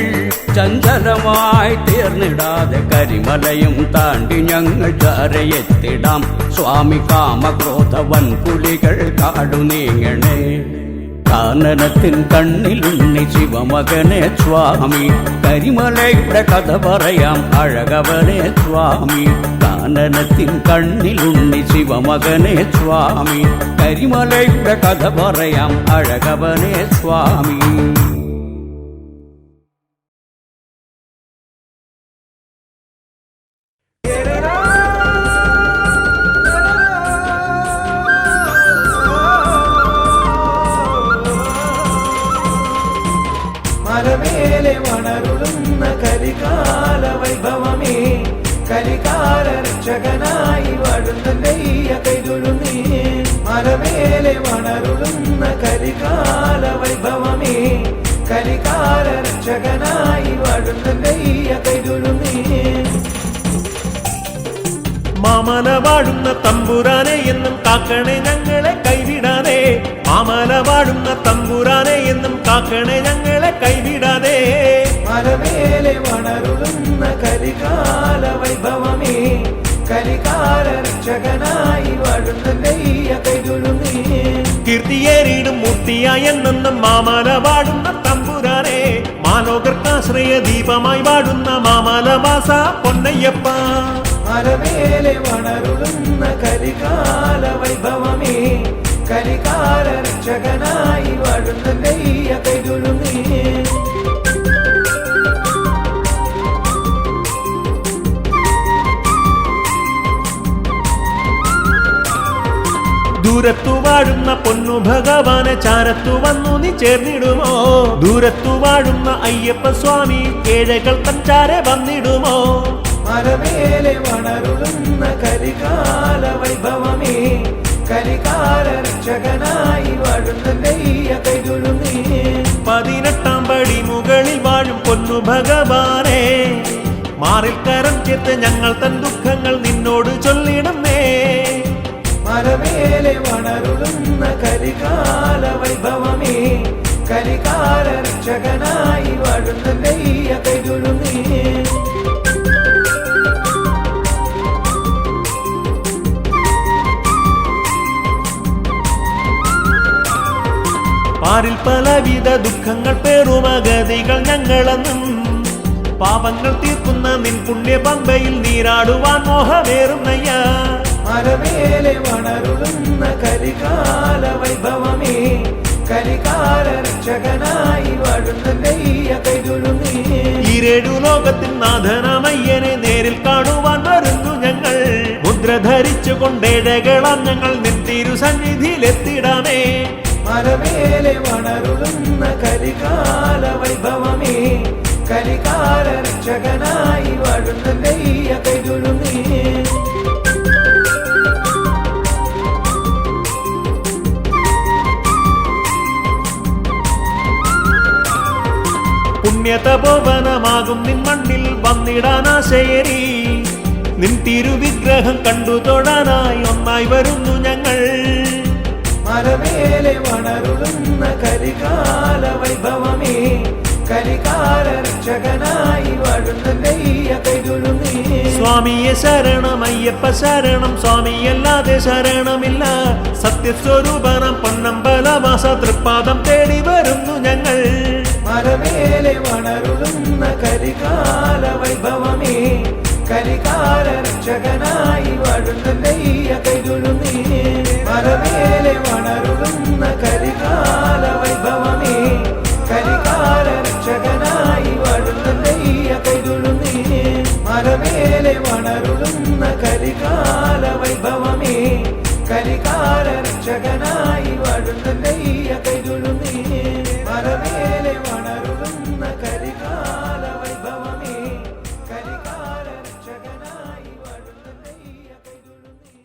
ചഞ്ചലമായി തീർന്നിടാതെ കരിമലയും താണ്ടി ഞങ്ങൾ ചാരയെത്തിടാം സ്വാമി കാമക്രോധ വൻപുലികൾ കാടു നീങ്ങണേ കാനനത്തിൻ കണ്ണിലുണ്ണി ശിവമകനെ സ്വാമി കരിമലയുടെ കഥ പറയാം അഴകവനെ സ്വാമി കാനനത്തിൻ കണ്ണിലുണ്ണി ശിവമകനെ സ്വാമി കരിമലയുടെ കഥ പറയാം അഴകവനെ സ്വാമി മലമേലെ വളരുന്ന കരികാല വൈഭവമേ കലികാല രക്ഷകനായി വാഴുന്നയ്യ കൈതൊഴുന്നേ മലമേലെ വളരുന്ന കരികാല വൈഭവമേ കലികാല രക്ഷകനായി വാഴുന്നയ്യ കൈതൊഴുന്നേ മാമല വാഴുന്ന തമ്പുരാനെ എന്നും കാക്കണേ ഞങ്ങളെ കൈവിടാതെ മാമല വാഴുന്ന തമ്പുരാനെ എന്നും കാക്കണേ ഞങ്ങളെ കൈവിടാതെ മലമേലെ വളരുന്ന കരികാല വൈഭവമേ കലികാല രക്ഷകനായി വാഴുന്നയ്യ കൈതൊഴുന്നേ കീർത്തിയേറിയിടും മൂർത്തിയായ എന്നും മാമല വാഴുന്ന തമ്പുരാനെ മാലോകർക്കാശ്രയ ദീപമായി വാഴുന്ന മാമലവാസ പൊന്നയ്യപ്പ മലമേലെ വളരുന്ന കരികാല വൈഭവമേ കലികാല രക്ഷകനായി വാഴുന്നയ്യ കൈതൊഴുന്നേ ദൂരത്തു വാഴുന്ന പൊന്നു ഭഗവാനെ ചാരത്തു വന്നു നീ ചേർന്നിടുമോ ദൂരത്തു വാഴുന്ന അയ്യപ്പ സ്വാമി കേഴകൾ തഞ്ചാരെ വന്നിടുമോ മലമേലെ വളരുന്ന കരികാല വൈഭവമേ കലികാല രക്ഷകനായി വാഴുന്നയ്യ കൈതൊഴുന്നേ 18 പടി മുകളിൽ വാഴും പൊന്നു ഭഗവാനെ മാറിൽ കരം ചേർത്ത് ഞങ്ങൾ തൻ ദുഃഖങ്ങൾ നിന്നോട് ചൊല്ലിടുന്നേ മലമേലെ വളരുന്ന കരികാല വൈഭവമേ കലികാല രക്ഷകനായി വാഴുന്നയ്യ കൈതൊഴുന്നേ പാരിൽ പലവിധ ദുഃഖങ്ങൾ പേറുമഗതികൾ ഞങ്ങളെന്നും പാപങ്ങൾ തീർക്കുന്ന നിൻ പുണ്യ പമ്പയിൽ നീരാടുവാൻ മോഹമേറുന്നയ്യ മലമേലെ വളരുന്ന കരികാല വൈഭവമേ കലികാല രക്ഷകനായി വാഴുന്നയ്യ കൈതൊഴുന്നേ ഈരേഴു ലോകത്തിൻ നാഥനമയ്യനെ നേരിൽ കാണുവാൻ വരുന്നു ഞങ്ങൾ മുദ്ര ധരിച്ചു കൊണ്ടേഴകളാം ഞങ്ങൾ നിൻ തിരുസന്നിധിയിലെത്തിടാമേ മലമേലെ വളരുന്ന കരികാല വൈഭവമേ രക്ഷകനായി വാഴുന്നയ്യ കൈതൊഴുന്നേ. പുണ്യതപോവനമാകും നിൻ മണ്ണിൽ വന്നിടാനാശയരി, നിൻ തിരുവിഗ്രഹം കണ്ടു തൊഴാനായി ഒന്നായി വരുന്നു ഞങ്ങൾ. മലമേലെ വളരുന്ന കരികാല വൈഭവമേ, കരികാല രക്ഷകനായി വാഴുന്നയ്യ കൈതൊഴുന്നേ. സ്വാമിയെ ശരണം, അയ്യപ്പ ശരണം, സ്വാമിയല്ലാതെ ശരണമില്ല. സത്യസ്വരൂപനം പൊന്നമ്പലമാസ തൃപ്പാദം തേടി വരുന്നു ഞങ്ങൾ. മലമേലെ വളരുന്ന കരികാല വൈഭവമേ, കരികാല രക്ഷകനായി വാഴുന്നയ്യ കൈതൊഴുന്നേ. മലമേലെ വളരുന്ന കരികാല വൈഭവമേ, കരികാല രക്ഷകനായി വാഴുന്നയ്യ കൈതൊഴുന്നേ. മലമേലെ വളരുന്ന കരികാല വൈഭവമേ, കരികാല രക്ഷകനായി വാഴുന്നയ്യ കൈതൊഴുന്നേ. മലമേലെ വളരുന്ന കരികാല വൈഭവമേ, കരികാല രക്ഷകനായി വാഴുന്നയ്യ കൈതൊഴുന്നേ.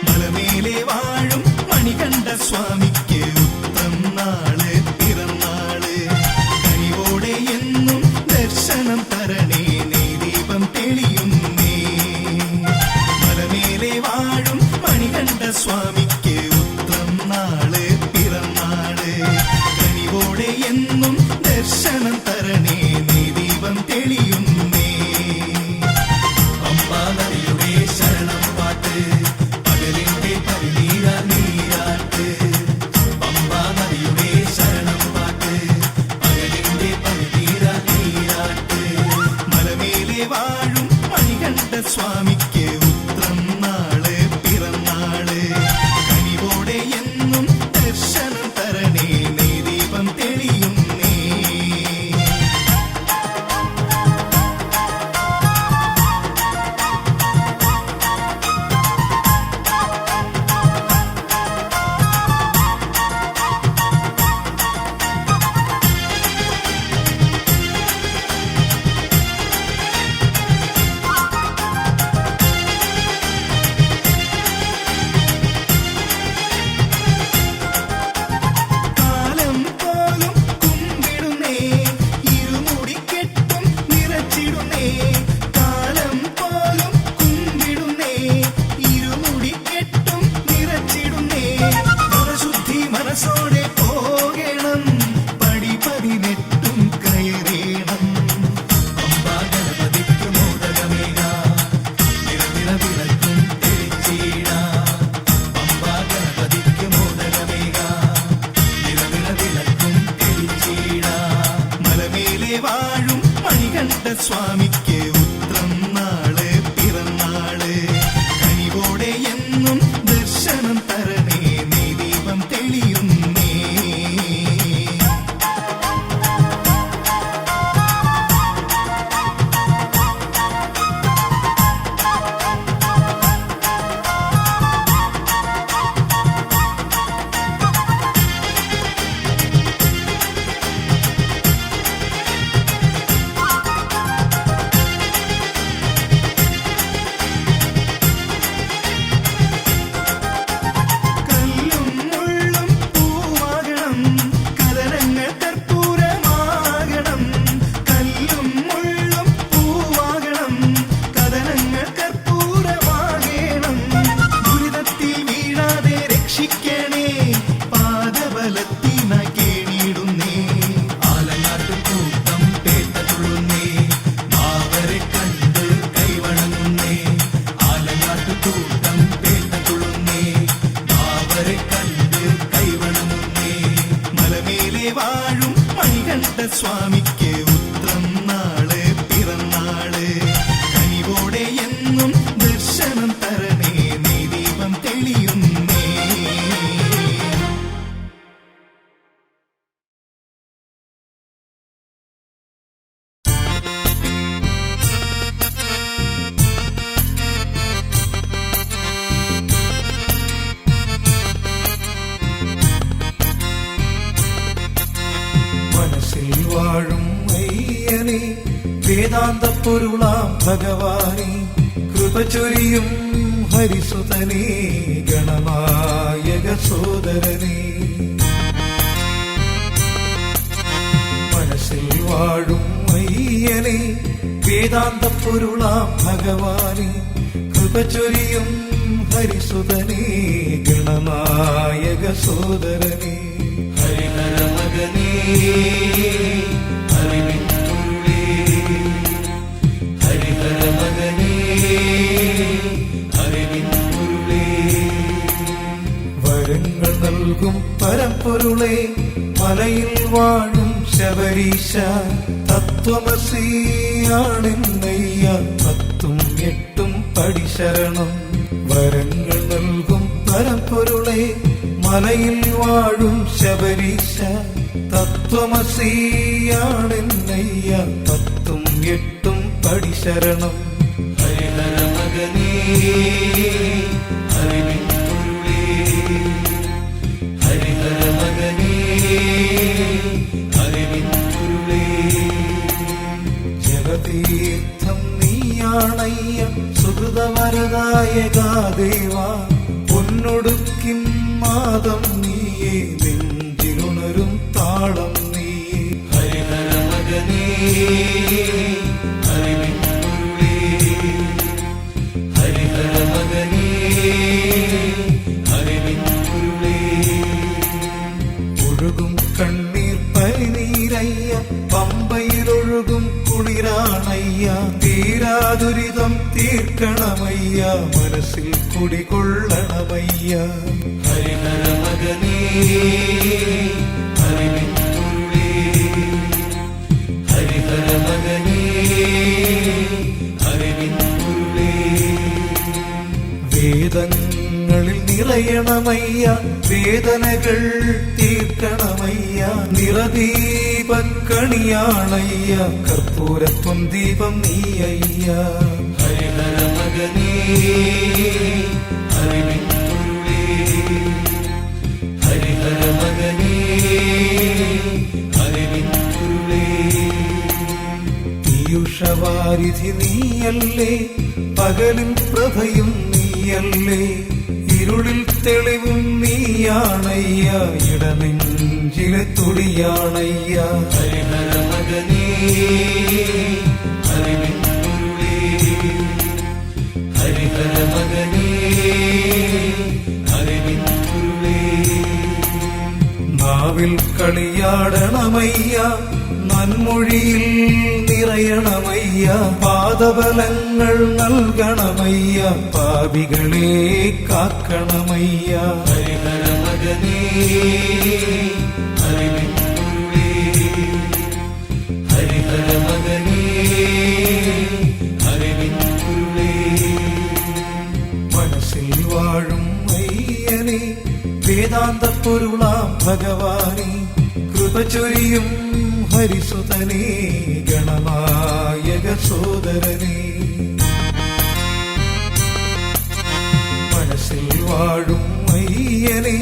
മലമേലെ വാഴും മണികണ്ഠ സ്വാമിക്ക് ഉത്രം നാള് പിറന്നാള്. കനിവോടെ എന്നും ദർശനം തരണേ, നീ ദീപം തെളിയുന്നേ. മലമേലെ വാഴും മണികണ്ഠ സ്വാമിക്ക് ഉത്രം നാള് പിറന്നാള്. കനിവോടെ എന്നും ദർശനം തരണേ, നീ ദീപം തെളിയുന്നേ. പമ്പാ നദിയുടെ ശരണം പാട്ട്, പകലിന്റെ പനിനീര നീരാട്ട്. പമ്പാ നദിയുടെ ശരണം പാട്ട്, പകലിന്റെ പനിനീര നീരാട്ട്. മലമേലെ വാഴും മണികണ്ഠ സ്വാമിക്ക് ഉത്രം നാള് പിറന്നാള്. കനിവോടെ എന്നും ദർശനം തരണേ, നീ ദീപം തെളിയുന്നേ. വേദാന്ത പൊരുളാം ഭഗവാനെ കൃപ ചൊരിയും ഹരിസുതനേ ഗണനായക സോദരനേ മനസ്സിൽ വാഴും അയ്യനെ വേദാന്ത പൊരുളാം ഭഗവാനെ കൃപ ചൊരിയും ഹരിസുതനേ ഗണനായക സോദരനേ ഹരിഹര മകനേ ഹരിവിൻ പൊരുളേ ഹരിഹര മകനേ ഹരിവിൻ പൊരുളേ വരങ്ങൾ നൽകും പരമ്പൊരുളേ മലയിൽ വാഴും ശബരീശ തത്വമസിയാണെന്നയ്യ 10ഉം 8ഉം പടി ശരണം വരങ്ങൾ നൽകും പരമ്പൊരുളെ മലയിൽ വാഴും ശബരീശ തത്വമസിയാണെന്നയ്യ 10ഉം 8ഉം പടി ശരണം ഹരിഹര മകനേ ഹരിവിൻ പൊരുളേ ഹരിഹര മകനേ ഹരിവിൻ പൊരുളേ ജഗതീർത്ഥം നീയാണയ്യ സുഹൃതവരദായകാദേവ പൊന്നൊടുക്കിൻ നാദം നീയേ നെഞ്ചിലുണരും താളം നീയേ ഹരിഹര മകനേ ഹരിവിൻ പൊരുളേ ഹരിഹര മകനേ ഹരിവിൻ പൊരുളേ ഒഴുകും കണ്ണീർ പനിനീരയ്യ പമ്പയിലൊഴുകും കുളിരാണയ്യ തീരാദുരിതം തീർക്കണമയ്യ മനസ്സിൽ കുടികൊള്ളണമയ്യ ഹരിഹര മകനേ ഹരിവിൻ പൊരുളേ ഹരിഹര മകനേ ഹരിവിൻ പൊരുളേ വേദങ്ങളിൽ നിറയണമയ്യ വേദനകൾ തീർക്കണമയ്യ നിറദീപക്കണിയാണയ്യ കർപ്പൂരപ്പൊൻ ദീപം നീയയ്യ ഹരിഹര മകനേ ഹരിവിൻ പൊരുളേ ഹരിഹര മകനേ ഹരിവിൻ പൊരുളേ പീയൂഷവാരിധി നീയല്ലേ പകലും പ്രഭയും നീയല്ലേ ഇരുളിൽ തെളിവും നീയാണയ്യ ഇടനെഞ്ചിലെ തുടിയാണയ്യ ഹരിഹര മകനേ ഹരിവിൻ പൊരുളേ ഹരിഹര മകനേ ഹരിവിൻ പൊരുളേ നാവിൽ കളിയാടണമയ്യ നന്മൊഴിയിൽ നിറയണമയ്യ പാദബലങ്ങൾ നൽകണമയ്യ പാപികളെ കാക്കണമയ്യ ഹരിഹര മകനേ ഹരിവിൻ പൊരുളേ ഹരിഹര മകനേ ഹരിവിൻ പൊരുളേ മനസ്സിൽ വാഴും അയ്യനെ വേദാന്ത പൊരുളാം ഭഗവാനെ കൃപ ചൊരിയും ഹരിസുതനേ ഗണനായക സോദരനേ മനസ്സിൽ വാഴും അയ്യനെ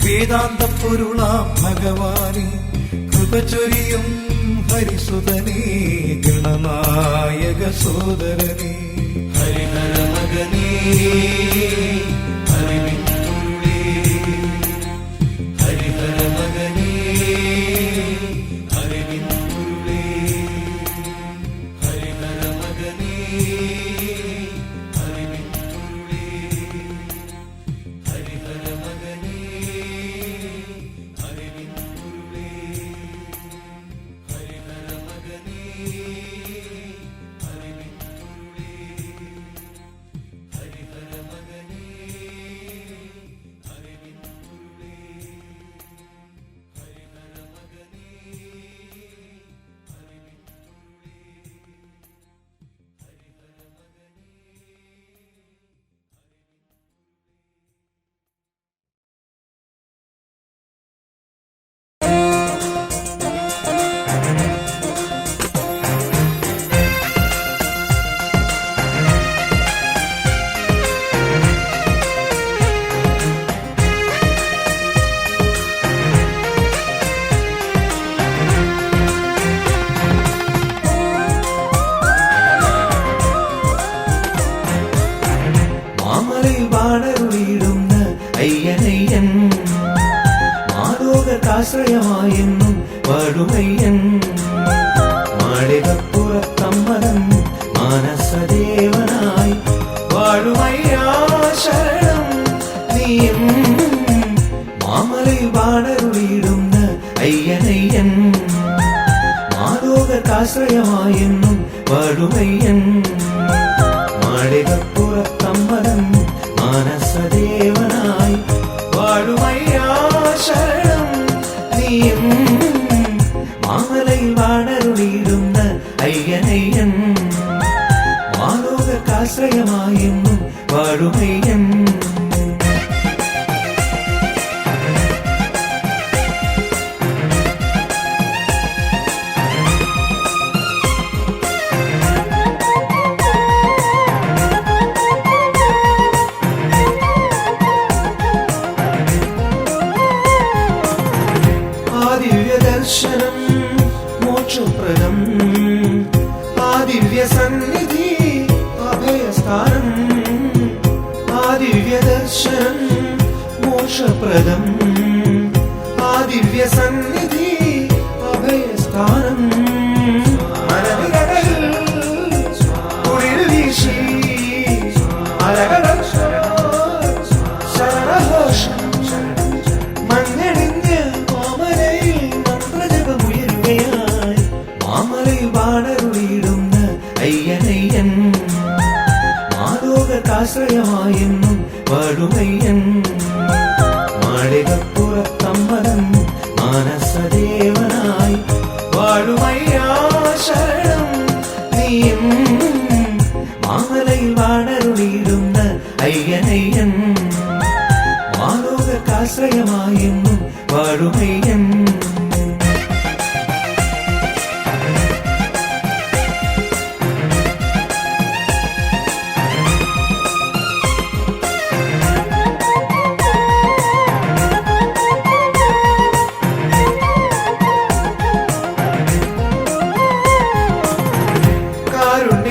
വേദാന്ത പൊരുളാം ഭഗവാനെ കൃപ ചൊരിയും ഹരിസുതനേ ഗണനായക സോദരനേ ഹരിഹര മകനേ ഹരിവിൻ പൊരുളേ ഹരിഹര മകനേ ഹരിവിൻ പൊരുളേ ഹരിഹര മകനേ ഹരിവിൻ പൊരുളേ ഹരിഹര മകനേ ഹരിവിൻ പൊരുളേ ഹരിഹര മകനേ ഹരിവിൻ പൊരുളേ ഹരിഹര മാലോകർക്കാശ്രയമായെന്നും വാഴുമയ്യൻ മാളികപ്പുറത്തമ്മതൻ മാനസദേവനായി വാഴുമയ്യാ ശരണം നീയും മാമലയിൽ വാണരുളിയിടുന്ന അയ്യനയ്യൻ മാലോകർക്കാശ്രയമായെന്നും വാഴുമയ്യൻ മാളികപ്പുറത്തമ്മതൻ മാനസദേവനായി വാഴുമയ്യാ ശരണം നീയും മാമലയിൽ വാണരുളിയിടുന്ന അയ്യനയ്യൻ മാലോകർക്കാശ്രയമായെന്നും വാഴുമയ്യൻ ദർശനം മോക്ഷപ്രദം ആ ദിവ്യ സന്നിധി അഭയസ്ഥാനം ആ ദിവ്യ ദർശനം മോക്ഷപ്രദം ആ ദിവ്യ സന്നിധി അഭയസ്ഥാനം മനവിരകളിൽ കുളിർ വീശി അലകടൽ ശരണഘോഷം മഞ്ഞണിഞ്ഞ് മാമലയിൽ വാണരുളിയിടുന്ന അയ്യനയ്യൻ മാലോകർക്കാശ്രയമായെന്നും വാഴുമയ്യൻ മാളികപ്പുറത്തമ്മതൻ മാനസദേവനായി വാഴുമയ്യാ ശരണം നീയും മാമലയിൽ വാണരുളിയിടുന്ന അയ്യനയ്യൻ മാലോകർക്കാശ്രയമായെന്നും വാഴുമയ്യൻ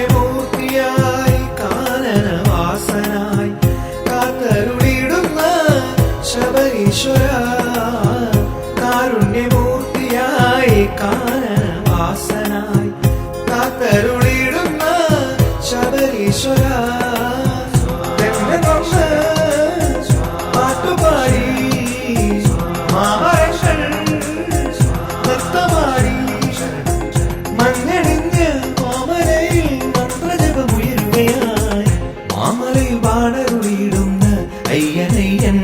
കാരുണ്യമൂർത്തിയായി കാനനവാസനായി കാത്തരുളിടുന്ന ശബരീശ്വര കാരുണ്യമൂർത്തിയായി കാനനവാസനായി കാത്തരുളിടുന്ന ശബരീശ്വര പാട്ടുപാടി മാമരങ്ങൾ നൃത്തമാടി മഞ്ഞണിഞ്ഞ് മാമലയിൽ വാണരുളിയിടുന്ന അയ്യനയ്യൻ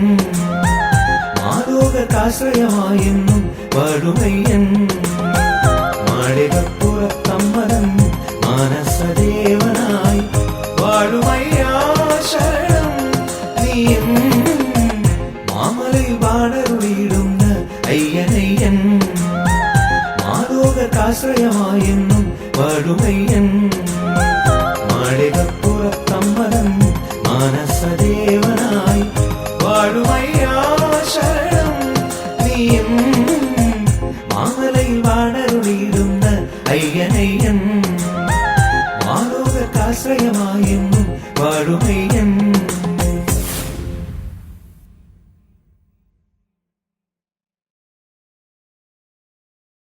മാലോകർക്കാശ്രയമായെന്നും വാഴുമയ്യൻ മാളികപ്പുറത്തമ്മതൻ മാനസദേവനായി വാഴുമയ്യാ ശരണം നീയും മാമലയിൽ വാണരുളിയിടുന്ന അയ്യനയ്യൻ മാലോകർക്കാശ്രയമായെന്നും വാഴുമയ്യൻ